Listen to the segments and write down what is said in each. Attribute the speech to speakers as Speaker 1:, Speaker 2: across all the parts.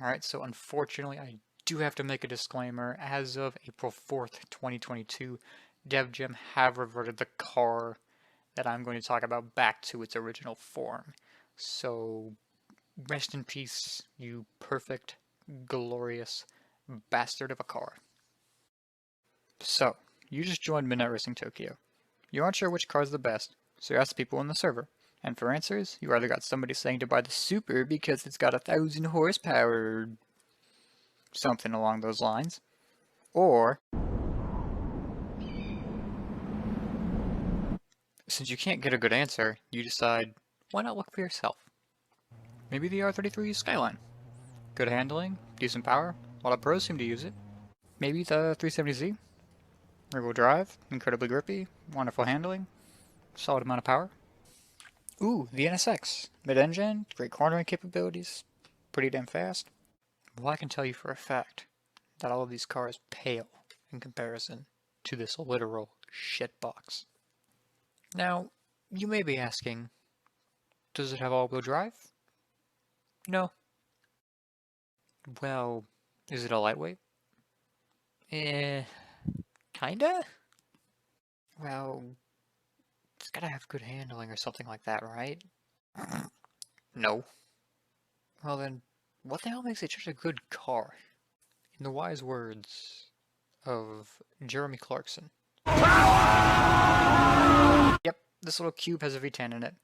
Speaker 1: Alright, so unfortunately I do have to make a disclaimer. As of April 4th, 2022, DevGem have reverted the car that I'm going to talk about back to its original form. So rest in peace, you perfect, glorious bastard of a car. So, you just joined Midnight Racing Tokyo. You aren't sure which car is the best, so you ask people in the server. And for answers, you either got somebody saying to buy the Super because it's got 1,000 horsepower, something along those lines, or since you can't get a good answer, you decide, why not look for yourself? Maybe the R33 Skyline. Good handling, decent power, a lot of pros seem to use it. Maybe the 370Z? Rear-wheel drive, incredibly grippy, wonderful handling, solid amount of power. Ooh, the NSX. Mid-engine, great cornering capabilities, pretty damn fast. Well, I can tell you for a fact that all of these cars pale in comparison to this literal shitbox. Now, you may be asking, does it have all-wheel drive? No. Well, is it a lightweight? Eh, kinda? Well, it's gotta have good handling or something like that, right? No. Well then, what the hell makes it such a good car? In the wise words of Jeremy Clarkson. Yep, this little cube has a V10 in it.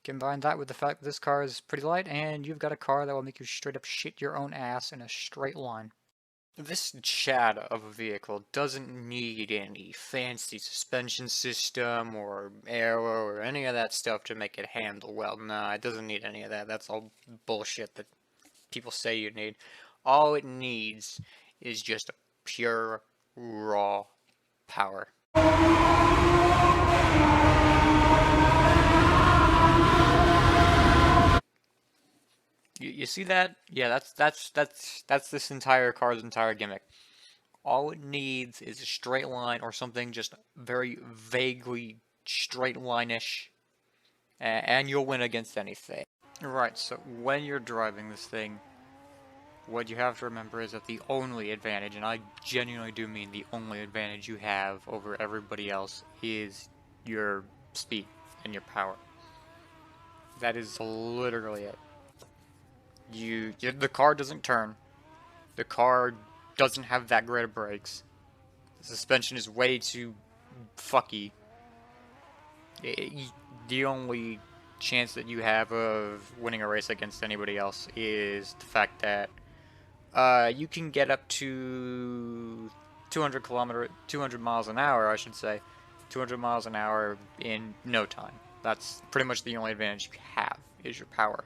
Speaker 1: Combine that with the fact that this car is pretty light, and you've got a car that will make you straight up shit your own ass in a straight line. This Chad of a vehicle doesn't need any fancy suspension system or aero or any of that stuff to make it handle well. Nah, it doesn't need any of that. That's all bullshit that people say you need. All it needs is just a pure, raw power. You see that? Yeah, that's this entire car's entire gimmick. All it needs is a straight line or something just very vaguely straight line-ish, and you'll win against anything. Right, so when you're driving this thing, what you have to remember is that the only advantage, and I genuinely do mean the only advantage you have over everybody else, is your speed and your power. That is literally it. The car doesn't turn. The car doesn't have that great of brakes. The suspension is way too fucky. The only chance that you have of winning a race against anybody else is the fact that you can get up to 200 miles an hour, I should say, 200 miles an hour in no time. That's pretty much the only advantage you have, is your power.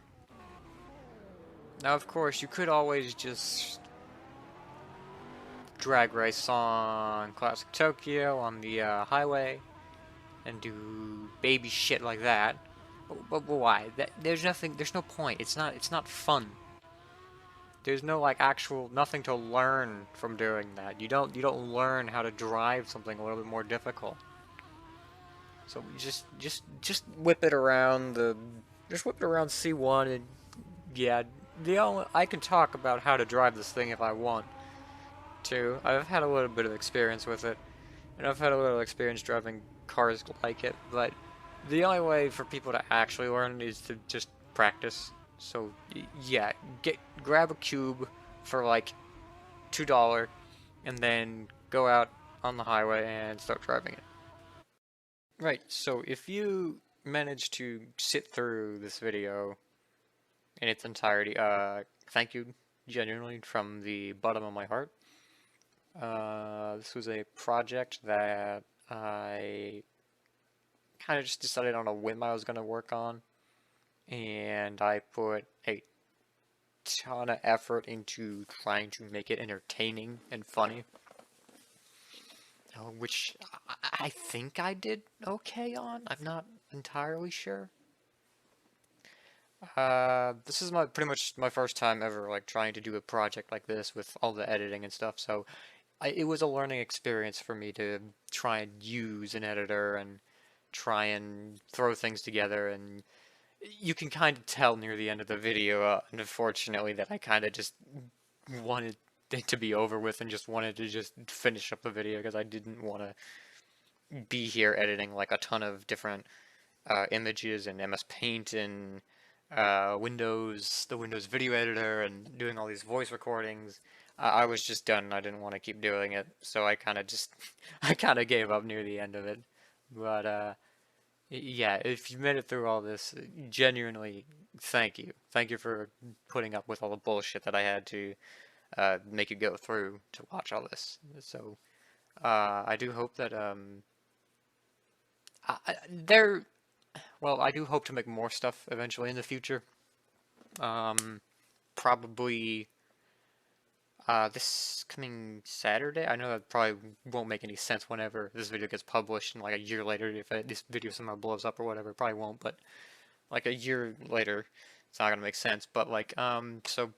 Speaker 1: Now, of course, you could always just drag race on Classic Tokyo on the highway and do baby shit like that. But why? There's no point. It's not fun. There's no like actual nothing to learn from doing that. You don't learn how to drive something a little bit more difficult. So just whip it around C1 and yeah, I can talk about how to drive this thing if I want to. I've had a little bit of experience with it, and I've had a little experience driving cars like it, but the only way for people to actually learn is to just practice. So yeah, grab a cube for like $2 and then go out on the highway and start driving it. Right, so if you manage to sit through this video in its entirety, thank you genuinely from the bottom of my heart. This was a project that I kind of just decided on a whim I was going to work on, and I put a ton of effort into trying to make it entertaining and funny, which I think I did okay on. I'm not entirely sure. This is pretty much my first time ever like trying to do a project like this with all the editing and stuff, so it was a learning experience for me to try and use an editor and try and throw things together and you can kind of tell near the end of the video, unfortunately, that I kind of just wanted it to be over with and just wanted to just finish up the video because I didn't want to be here editing like a ton of different images and MS Paint and Windows, the Windows Video Editor, and doing all these voice recordings. I was just done. I didn't want to keep doing it, so I kind of just, I kind of gave up near the end of it. But yeah, if you made it through all this, genuinely, thank you. Thank you for putting up with all the bullshit that I had to make you go through to watch all this. So I do hope that there. Well, I do hope to make more stuff eventually in the future. Um, Probably this coming Saturday. I know that probably won't make any sense whenever this video gets published, and like a year later, if this video somehow blows up or whatever, it probably won't. But like a year later, it's not gonna make sense. But like so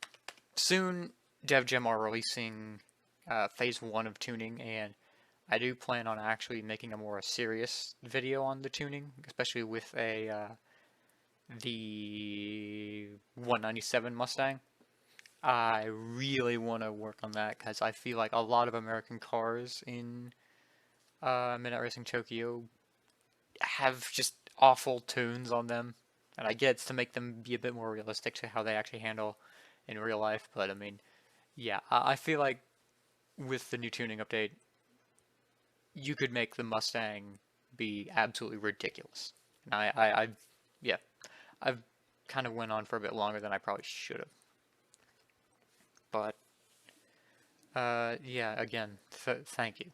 Speaker 1: soon, DevJam are releasing phase 1 of tuning, and I do plan on actually making a more serious video on the tuning, especially with the 197 Mustang. I really want to work on that because I feel like a lot of American cars in Midnight Racing Tokyo have just awful tunes on them, and I get it's to make them be a bit more realistic to how they actually handle in real life. But I mean, yeah, I feel like with the new tuning update, you could make the Mustang be absolutely ridiculous. And yeah, I've kind of went on for a bit longer than I probably should have. But yeah, again, thank you.